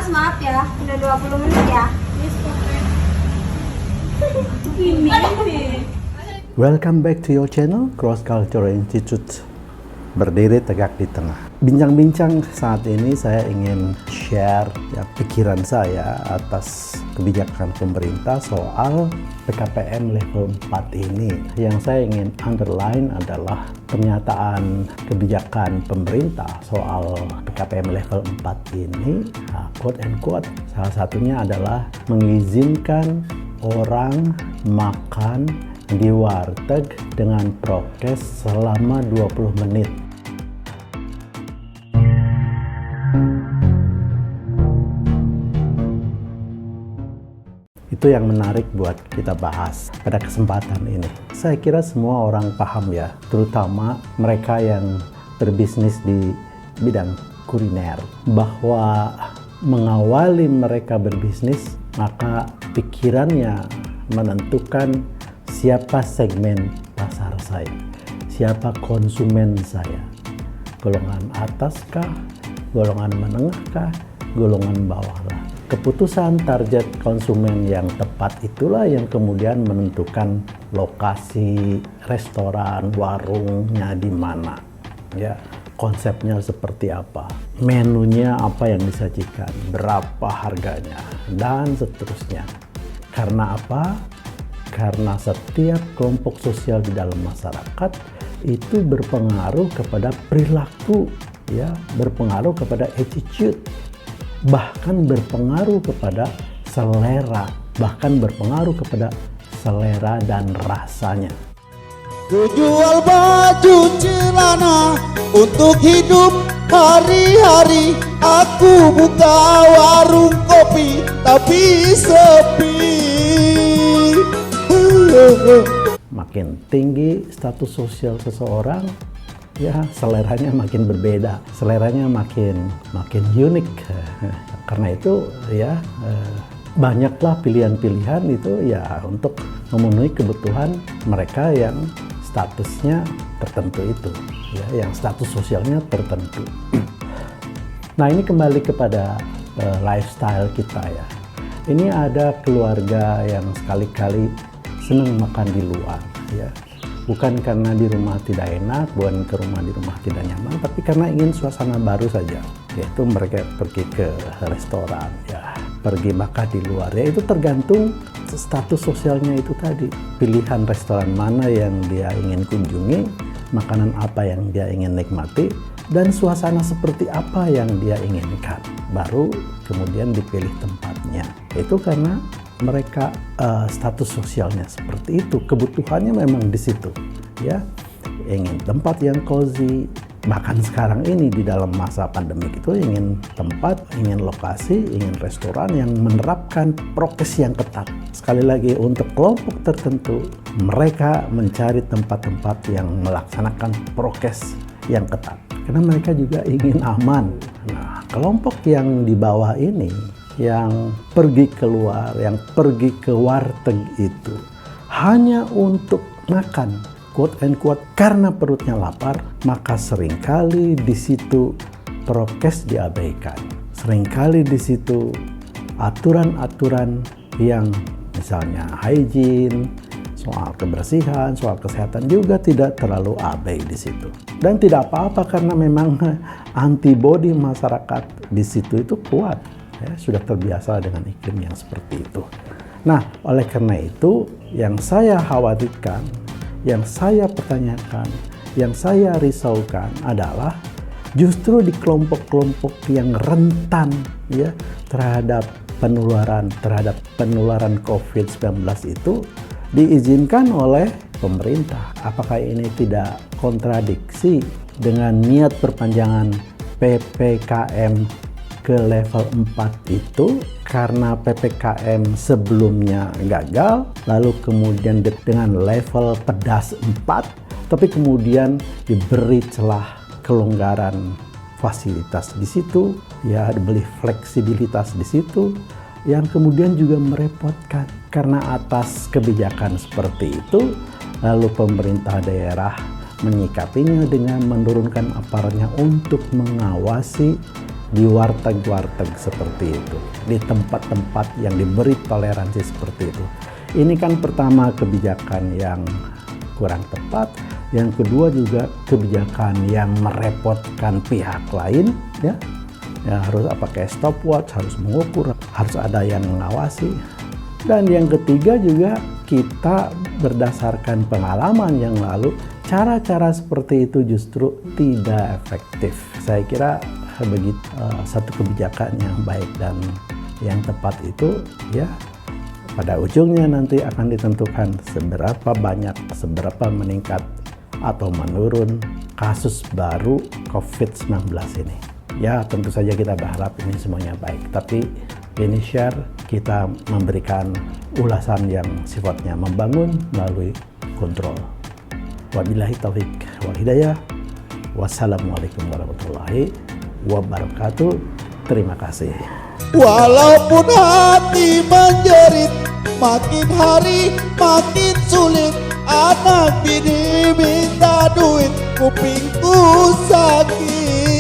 Mas, maaf ya, udah 20 menit ya. Ini. Welcome back to your channel, Cross Cultural Institute. Berdiri tegak di tengah. Bincang-bincang saat ini saya ingin share pikiran saya atas kebijakan pemerintah soal PKPM level 4 ini. Yang saya ingin underline adalah pernyataan kebijakan pemerintah soal PKPM level 4 ini, quote and quote, salah satunya adalah mengizinkan orang makan di warteg dengan prokes selama 20 menit. Itu yang menarik buat kita bahas pada kesempatan ini. Saya kira semua orang paham ya, terutama mereka yang berbisnis di bidang kuliner, bahwa mengawali mereka berbisnis, maka pikirannya menentukan siapa segmen pasar saya, siapa konsumen saya, golongan atas kah, golongan menengah kah, golongan bawah lah. Keputusan target konsumen yang tepat itulah yang kemudian menentukan lokasi restoran, warungnya di mana, ya, konsepnya seperti apa, menunya apa yang disajikan, berapa harganya, dan seterusnya. Karena apa? Karena setiap kelompok sosial di dalam masyarakat itu berpengaruh kepada perilaku, ya, berpengaruh kepada attitude, bahkan berpengaruh kepada selera, bahkan berpengaruh kepada selera dan rasanya. Ku jual baju celana untuk hidup hari-hari. Aku buka warung kopi tapi sepi. Makin tinggi status sosial seseorang, ya seleranya makin berbeda, seleranya makin unik. Karena itu ya banyaklah pilihan-pilihan itu ya untuk memenuhi kebutuhan mereka yang statusnya tertentu itu, ya, yang status sosialnya tertentu. Nah, ini kembali kepada lifestyle kita ya. Ini ada keluarga yang sekali-kali senang makan di luar, ya. Bukan karena di rumah tidak enak, bukan ke rumah di rumah tidak nyaman, tapi karena ingin suasana baru saja. Yaitu mereka pergi ke restoran, ya, pergi makan di luar. Ya, itu tergantung status sosialnya itu tadi. Pilihan restoran mana yang dia ingin kunjungi, makanan apa yang dia ingin nikmati, dan suasana seperti apa yang dia inginkan. Baru kemudian dipilih tempatnya. Itu karena mereka status sosialnya seperti itu, kebutuhannya memang di situ, ya, ingin tempat yang cozy. Bahkan sekarang ini di dalam masa pandemik itu ingin tempat, ingin lokasi, ingin restoran yang menerapkan prokes yang ketat. Sekali lagi, untuk kelompok tertentu mereka mencari tempat-tempat yang melaksanakan prokes yang ketat karena mereka juga ingin aman. Nah, kelompok yang di bawah ini, yang pergi keluar, yang pergi ke warteg itu hanya untuk makan, quote and quote, karena perutnya lapar, maka seringkali di situ prokes diabaikan. Seringkali di situ aturan-aturan yang misalnya hygiene, soal kebersihan, soal kesehatan juga tidak terlalu abai di situ. Dan tidak apa-apa karena memang antibodi masyarakat di situ itu kuat. Ya, sudah terbiasa dengan iklim yang seperti itu. Nah, oleh karena itu yang saya khawatirkan, yang saya pertanyakan, yang saya risaukan adalah justru di kelompok-kelompok yang rentan, ya, terhadap penularan COVID-19 itu diizinkan oleh pemerintah. Apakah ini tidak kontradiksi dengan niat perpanjangan PPKM ke level 4 itu? Karena PPKM sebelumnya gagal, lalu kemudian dengan level pedas 4, tapi kemudian diberi celah kelonggaran fasilitas di situ, ya, diberi fleksibilitas di situ, yang kemudian juga merepotkan. Karena atas kebijakan seperti itu, lalu pemerintah daerah menyikapinya dengan menurunkan aparatnya untuk mengawasi di warteg-warteg seperti itu, di tempat-tempat yang diberi toleransi seperti itu. Ini kan pertama kebijakan yang kurang tepat, yang kedua juga kebijakan yang merepotkan pihak lain, ya harus pakai stopwatch, harus mengukur, harus ada yang mengawasi. Dan yang ketiga juga kita berdasarkan pengalaman yang lalu, cara-cara seperti itu justru tidak efektif. Saya kira begitu satu kebijakan yang baik dan yang tepat itu ya pada ujungnya nanti akan ditentukan seberapa banyak, seberapa meningkat atau menurun kasus baru COVID-19 ini. Ya tentu saja kita berharap ini semuanya baik, tapi ini share kita memberikan ulasan yang sifatnya membangun melalui kontrol. Wabillahi taufik wal hidayah. Wassalamualaikum warahmatullahi wabarakatuh. Terima kasih. Walaupun hati menjerit, makin hari makin sulit. Anak bini minta duit, kupingku sakit.